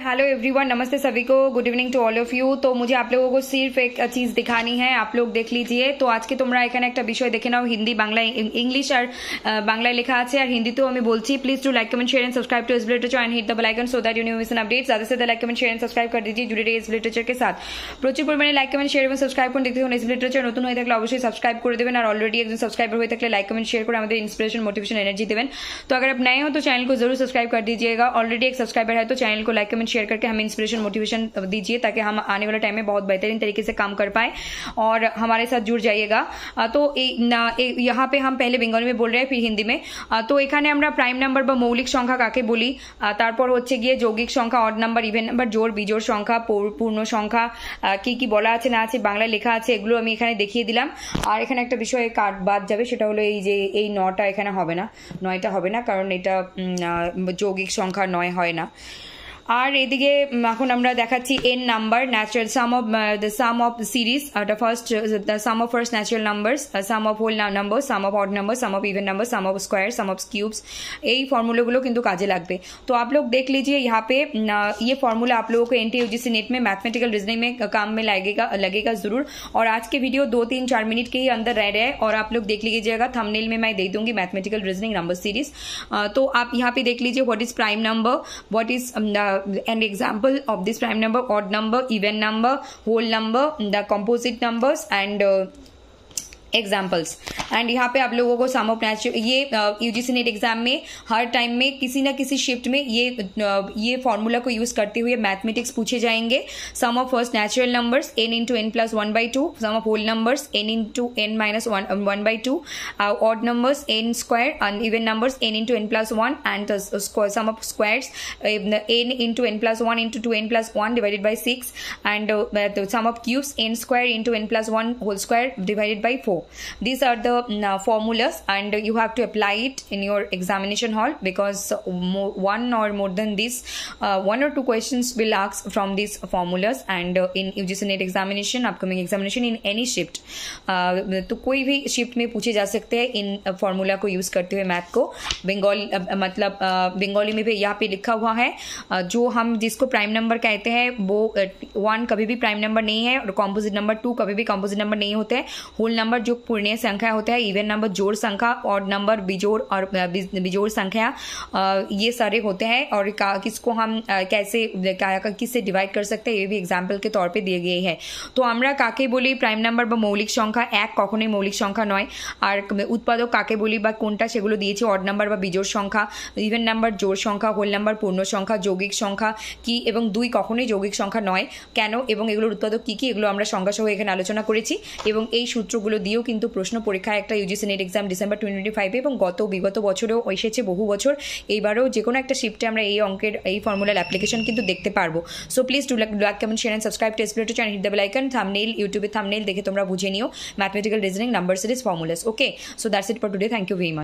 Hello everyone, नमस्ते सभी को, good evening to all of you. तो मुझे आप लोगों को सिर्फ एक चीज दिखानी है, आप लोग देख लीजिए। तो आज के তোমরা এখানে একটা বিষয় দেখে নাও, হিন্দি বাংলা ইংলিশ আর বাংলায় লেখা আছে, আর হিন্দিতেও আমি বলছি। Please do like comment share and subscribe to S literature and hit the bell icon so that you never miss an update. ज्यादा से ज्यादा like comment share and subscribe कर दीजिए, जुड़े रहिए एस लिटरेचर के साथ। প্রচুর পরিমাণে লাইক কমেন্ট শেয়ার এবং সাবস্ক্রাইব করুন। দেখতে থাকুন এস লিটারেচার। নতুন হয়ে থাকলে অবশ্যই সাবস্ক্রাইব করে দেবেন, আর অলরেडी একজন সাবস্ক্রাইবার হয়ে থাকলে লাইक कमेंट शेयर করে আমাদের इंस्पिरेशन मोटिवेशन एनर्जी देवें। तो अगर आप नए हो तो चैनल को जरूर सब्सक्राइब कर दीजिएगा। ऑलरेडी एक सब्सक्राइबर है तो चैनल को लाइक कमेंट शेयर करके हमें इंस्पिरेशन मोटिवेशन दीजिए, ताकि हम आने वाले टाइम में बहुत बेहतरीन तरीके से काम कर पाए और हमारे साथ जुड़ जाइएगा। तो यहाँ पे हम पहले बेंगली में बोल रहे हैं, फिर हिंदी में। तो এখানে আমরা প্রাইম নাম্বার বা মৌলিক সংখ্যা কাকে বলি, তারপর হচ্ছে গিয়ে যৌগিক সংখ্যা, অড নাম্বার, ইভেন নাম্বার, জোড় বিজোড় সংখ্যা, পূর্ণ সংখ্যা কি কি বলা আছে না আছে বাংলায় লেখা আছে, এগুলো আমি এখানে দেখিয়ে দিলাম। আর এখানে একটা বিষয় বাদ যাবে, সেটা হলো এই যে এই 9টা এখানে হবে না, 9টা হবে না, কারণ এটা যৌগিক সংখ্যা 9 হয় না। আর এদিকে এখন আমরা দেখাচ্ছি n number, natural sum of the sum of series, the first the sum of first natural numbers, sum of whole number, sum of odd number, sum of even number, sum of square, sum of cubes. এই ফর্মুলাগুলো কিন্তু কাজে লাগবে। तो आप लोग देख लीजिए यहाँ पे ये फॉर्मूला आप लोगों को एनटीयूजीसी नेट में मैथमेटिकल रीजनिंग में काम में लगेगा जरूर। और आज के वीडियो 2-3-4 मिनट के ही अंदर रह रहे हैं, और आप लोग देख लीजिएगा, थंबनेल में मैं दे दूंगी मैथमेटिकल रीजनिंग नंबर सीरीज। तो आप यहाँ पे देख लीजिए what is prime number, what is an example of this prime number, odd number, even number, whole number, the composite numbers and examples. And यहाँ पे आप लोगों को सम ऑफ नेचुरल, ये यूजीसी नेट एग्जाम में हर टाइम में किसी ना किसी शिफ्ट में ये फॉर्मूला को यूज करते हुए मैथमेटिक्स पूछे जाएंगे। Sum of first natural numbers n into n plus 1/2, sum of whole numbers n into n minus 1/2, odd numbers n square, uneven numbers n into n plus 1, and sum of squares n into n plus 1 into 2n plus 1 divided by 6, and sum of cubes n square into n plus 1 whole square divided by 4। These are the formulas, and you have to apply it in your examination hall, because one or more than this, 1 or 2 questions will ask from these formulas, and in UGC NET examination, upcoming examination, in any shift, तो कोई भी shift में पूछे जा सकते हैं इन formula को use करते हुए मैथ को। बंगाली मतलब बंगाली में भी यहाँ पे लिखा हुआ है, जो हम जिसको प्राइम नंबर कहते हैं वो 1 कभी भी प्राइम नंबर नहीं है, और कॉम्पोजिट नंबर 2 कभी भी कॉम्पोजिट नंबर नहीं होते हैं। होल नंबर जो पूर्णीय संख्या होता है, इवन नंबर जोड़ संख्या, ऑड नंबर बिजोड़ और बिजोड़ संख्या, ये सारे होते हैं। और किसको हम कैसे किससे डिवाइड कर सकते हैं, ये भी एग्जाम्पल के तौर पे दिए गए हैं। तो আমরা কাকে বলি প্রাইম নাম্বার বা মৌলিক সংখ্যা, এক কখনোই মৌলিক সংখ্যা নয়। আর উৎপাদক কাকে বলি বা কোনটা, সেগুলো দিয়েছে অড নাম্বার বা বিজোড় সংখ্যা, ইভেন নাম্বার জোড় সংখ্যা, হোল নাম্বার পূর্ণ সংখ্যা, যৌগিক সংখ্যা কি এবং 2 কখনোই যৌগিক সংখ্যা নয় কেন, এবং এগুলোর উৎপাদক কি কি, এগুলো আমরা সংখ্যা সহ এখানে আলোচনা করেছি। এবং এই সূত্রগুলো দিয়েও কিন্তু প্রশ্ন পরীক্ষায় একটা ইউজিসি নেট এক্সাম ডিসেম্বর 2025 এবং বিগত বছরেও এসেছে বহু বছর। এইবারও যে কোনো একটা শিফটে আমরা এই অঙ্কের এই ফর্মুলার অ্যাপ্লিকেশন কিন্তু দেখতে পারবো। So please do like comment share and subscribe to এসপ্লেটো channel, hit the bell icon, thumbnail, ইউটিউবে থাম্বনেল দেখে তোমরা বুঝে নিও mathematical reasoning number series formulas. Okay, so that's it for today, thank you very much.